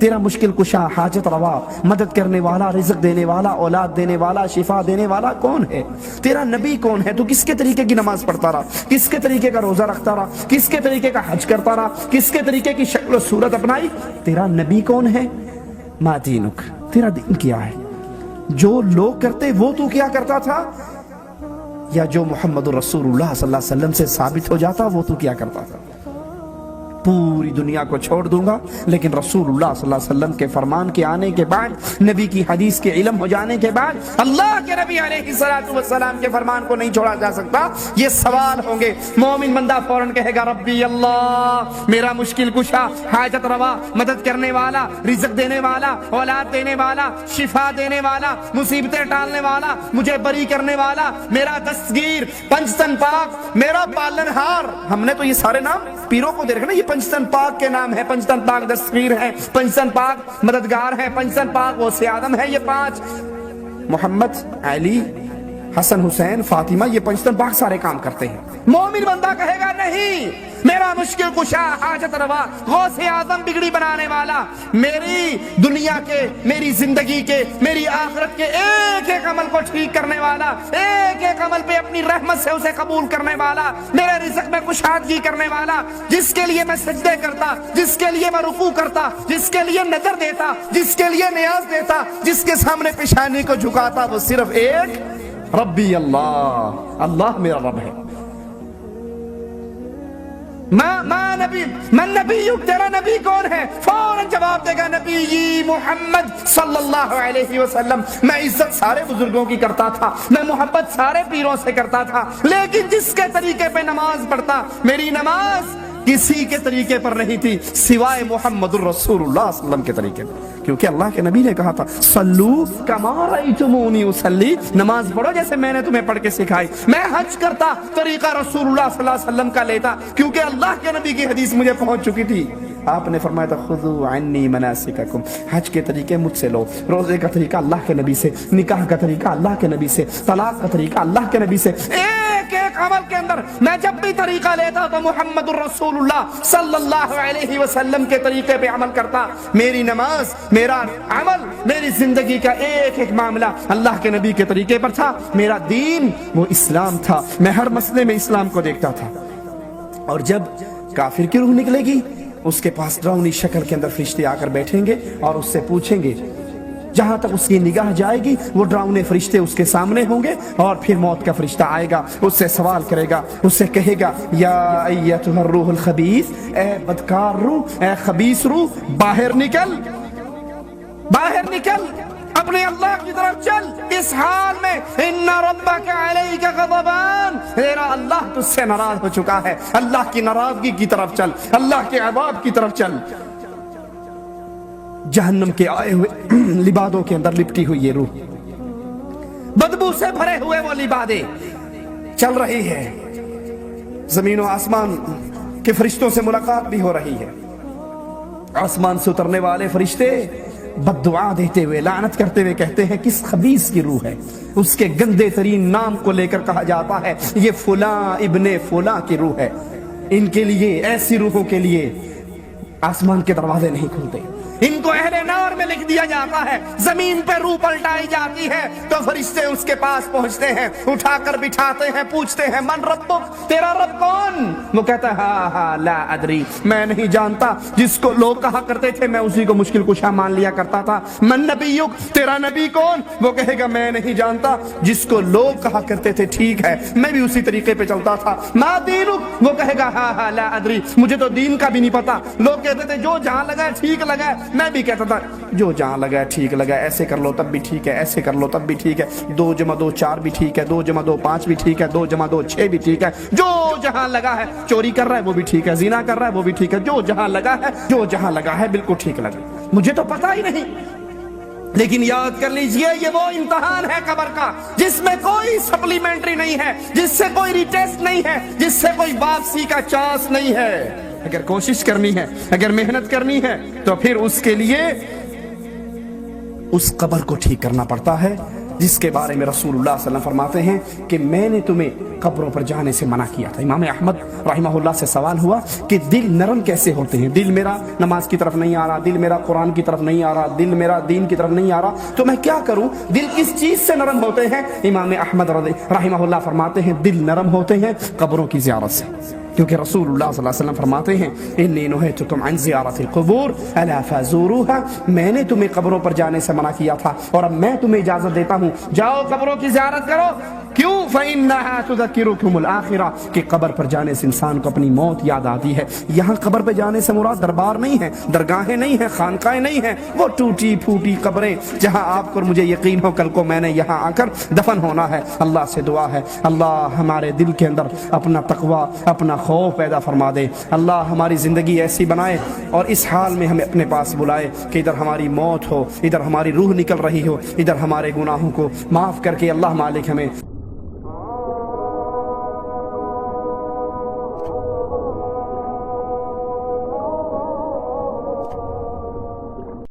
تیرا مشکل کشا، حاجت روا، مدد کرنے والا، رزق دینے والا، اولاد دینے والا، شفا دینے والا کون ہے؟ تیرا نبی کون ہے؟ تو کس کے طریقے کی نماز پڑھتا رہا، کس کے طریقے کا روزہ رکھتا رہا، کس کے طریقے کا حج کرتا رہا، کس کے طریقے کی شکل و صورت اپنائی؟ تیرا نبی کون ہے؟ ما دینک، تیرا دین کیا ہے؟ جو لوگ کرتے وہ تو کیا کرتا تھا، یا جو محمد رسول اللہ صلی اللہ علیہ وسلم سے ثابت ہو جاتا وہ تو کیا کرتا تھا؟ پوری دنیا کو چھوڑ دوں گا لیکن رسول اللہ صلی اللہ علیہ وسلم کے فرمان کے آنے کے بعد، نبی کی حدیث کے علم ہو جانے کے بعد اللہ کے نبی علیہ الصلوۃ والسلام کے فرمان کو نہیں چھوڑا جا سکتا۔ یہ سوال ہوں گے، مومن بندہ فوراً کہے گا ربی اللہ، میرا مشکل کشا، حاجت روا، مدد کرنے والا، رزق دینے والا، اولاد دینے والا، شفا دینے والا، مصیبتیں ٹالنے والا، مجھے بری کرنے والا، میرا دستگیر، پنجتن پاک، میرا پالنہار۔ ہم نے تو یہ سارے نام پیروں کو دے رکھے نا، یہ پنجتن پاک کے نام ہے، پنجتن پاک دستگیر ہے، پنجتن پاک مددگار ہے، پنجتن پاک غوث اعظم ہے، یہ 5 محمد، علی، حسن، حسین، فاطمہ، یہ پنجتن پاک سارے کام کرتے ہیں۔ مومن بندہ کہے گا نہیں، میرا مشکل کشا، حاجت روا، غوث اعظم، بگڑی بنانے والا، میری دنیا کے، میری زندگی کے، میری آخرت کے ایک ایک عمل کو ٹھیک کرنے والا، ایک ایک عمل پہ اپنی رحمت سے اسے قبول کرنے والا، میرے رزق میں کشادگی کرنے والا، جس کے لیے میں سجدے کرتا، جس کے لیے میں رکوع کرتا، جس کے لیے نظر دیتا، جس کے لیے نیاز دیتا، جس کے سامنے پیشانی کو جھکاتا، وہ صرف ایک ربی اللہ، اللہ میرا رب ہے۔ من نبی، تیرا نبی کون ہے؟ فوراً جواب دے گا نبی محمد صلی اللہ علیہ وسلم۔ میں عزت سارے بزرگوں کی کرتا تھا، میں محبت سارے پیروں سے کرتا تھا، لیکن جس کے طریقے پہ نماز پڑھتا، میری نماز کسی کے طریقے پر نہیں تھی سوائے محمد الرسول اللہ صلی اللہ علیہ وسلم کے طریقے پر، کیونکہ اللہ کے نبی نے کہا تھا صلو کما رأیتمونی اصلی، نماز پڑھو جیسے میں نے تمہیں پڑھ کے سکھائی۔ میں حج کرتا، طریقہ رسول اللہ صلی اللہ علیہ وسلم کا لیتا، کیونکہ اللہ کے نبی کی حدیث مجھے پہنچ چکی تھی۔ آپ نے فرمایا تھا خذوا عنی مناسککم، حج کے طریقے مجھ سے لو، روزے کا طریقہ اللہ کے نبی سے، نکاح کا طریقہ اللہ کے نبی سے، طلاق کا طریقہ اللہ کے نبی سے۔ ایک ایک عمل کے اندر میں جب بھی طریقہ لیتا تو محمد الرسول اللہ صلی اللہ علیہ وسلم کے طریقے پہ عمل کرتا۔ میری نماز، میرا عمل، میری زندگی کا ایک ایک معاملہ اللہ کے نبی کے طریقے پر تھا۔ میرا دین وہ اسلام تھا، میں ہر مسئلے میں اسلام کو دیکھتا تھا۔ اور جب کافر کی روح نکلے گی، اس کے پاس ڈراؤنی شکل کے اندر فرشتے آ کر بیٹھیں گے اور اس سے پوچھیں گے، جہاں تک اس کی نگاہ جائے گی وہ ڈراؤنے فرشتے اس کے سامنے ہوں گے، اور پھر موت کا فرشتہ آئے گا، اس سے سوال کرے گا، اس سے کہے گا یا ایتھا الروح الخبیث، اے بدکار روح، اے خبیث روح، باہر نکل، باہر نکل، اپنے اللہ کی طرف چل۔ اس حال میں ان ربک علیک غضبان، تیرا اللہ تجھ سے ناراض ہو چکا ہے، اللہ کی ناراضگی کی طرف چل، اللہ کے عذاب کی طرف چل۔ جہنم کے آئے ہوئے لبادوں کے اندر لپٹی ہوئی یہ روح، بدبو سے بھرے ہوئے وہ لبادیں چل رہی ہے، زمین و آسمان کے فرشتوں سے ملاقات بھی ہو رہی ہے۔ آسمان سے اترنے والے فرشتے بد دعا دیتے ہوئے، لعنت کرتے ہوئے کہتے ہیں کس خبیث کی روح ہے، اس کے گندے ترین نام کو لے کر کہا جاتا ہے یہ فلاں ابن فلاں کی روح ہے۔ ان کے لیے، ایسی روحوں کے لیے آسمان کے دروازے نہیں کھلتے، ان کو اہل نار میں لکھ دیا جاتا ہے۔ زمین پہ روح پلٹائی جاتی ہے تو فرشتے اس کے پاس پہنچتے ہیں، اٹھا کر بٹھاتے ہیں، پوچھتے ہیں من ربک، تیرا رب کون؟ وہ کہتا ہے ہاں ہاں لا ادری، میں نہیں جانتا، جس کو لوگ کہا کرتے تھے میں اسی کو مشکل کشا مان لیا کرتا تھا۔ من نبیک، تیرا نبی کون؟ وہ کہے گا میں نہیں جانتا، جس کو لوگ کہا کرتے تھے ٹھیک ہے میں بھی اسی طریقے پہ چلتا تھا۔ ما دینک، وہ کہے گا ہاں ہاں لا ادری، مجھے تو دین کا بھی نہیں پتا۔ لوگ کہتے تھے جو جہاں لگا ٹھیک لگا، میں بھی کہتا تھا جو جہاں لگا ٹھیک لگا، ایسے کر لو تب بھی ٹھیک ہے، ایسے کر لو تب بھی ٹھیک ہے، 2 + 2 4 بھی ٹھیک ہے، 2 + 2 5 بھی ٹھیک ہے، 2 + 2 6 بھی ٹھیک ہے، جو جہاں لگا ہے، چوری کر رہا ہے وہ بھی ٹھیک ہے، زنا کر رہا ہے وہ بھی ٹھیک ہے، جو جہاں لگا ہے، جو جہاں لگا ہے بالکل ٹھیک لگا، مجھے تو پتا ہی نہیں۔ لیکن یاد کر لیجئے یہ وہ امتحان ہے قبر کا جس میں کوئی سپلیمنٹری نہیں ہے، جس سے کوئی ریٹیسٹ نہیں ہے، جس سے کوئی واپسی کا چانس نہیں ہے۔ اگر کوشش کرنی ہے، اگر محنت کرنی ہے تو پھر اس کے لیے اس قبر کو ٹھیک کرنا پڑتا ہے جس کے بارے میں رسول اللہ صلی اللہ علیہ وسلم فرماتے ہیں کہ میں نے تمہیں قبروں پر جانے سے منع کیا تھا۔ امام احمد رحمہ اللہ سے سوال ہوا کہ دل نرم کیسے ہوتے ہیں؟ دل میرا نماز کی طرف نہیں آ رہا، دل میرا قرآن کی طرف نہیں آ رہا، دل میرا دین کی طرف نہیں آ رہا، تو میں کیا کروں؟ دل کس چیز سے نرم ہوتے ہیں؟ امام احمد رحمہ اللہ فرماتے ہیں دل نرم ہوتے ہیں قبروں کی زیارت سے، کیونکہ رسول اللہ صلی اللہ علیہ وسلم فرماتے ہیں انی نہیتکم عن زیارت القبور الا فزوروها، میں نے تمہیں قبروں پر جانے سے منع کیا تھا اور اب میں تمہیں اجازت دیتا ہوں، جاؤ قبروں کی زیارت کرو۔ کیوں؟ فإنها تذکرکم الآخرہ، کہ قبر پر جانے سے انسان کو اپنی موت یاد آتی ہے۔ یہاں قبر پہ جانے سے مراد دربار نہیں ہے، درگاہیں نہیں ہیں، خانقاہیں نہیں ہیں، وہ ٹوٹی پھوٹی قبریں جہاں آپ کو مجھے یقین ہو کل کو میں نے یہاں آ کر دفن ہونا ہے۔ اللہ سے دعا ہے اللہ ہمارے دل کے اندر اپنا تقوی، اپنا خوف پیدا فرما دے، اللہ ہماری زندگی ایسی بنائے اور اس حال میں ہمیں اپنے پاس بلائے کہ ادھر ہماری موت ہو، ادھر ہماری روح نکل رہی ہو، ادھر ہمارے گناہوں کو معاف کر کے اللہ مالک ہمیں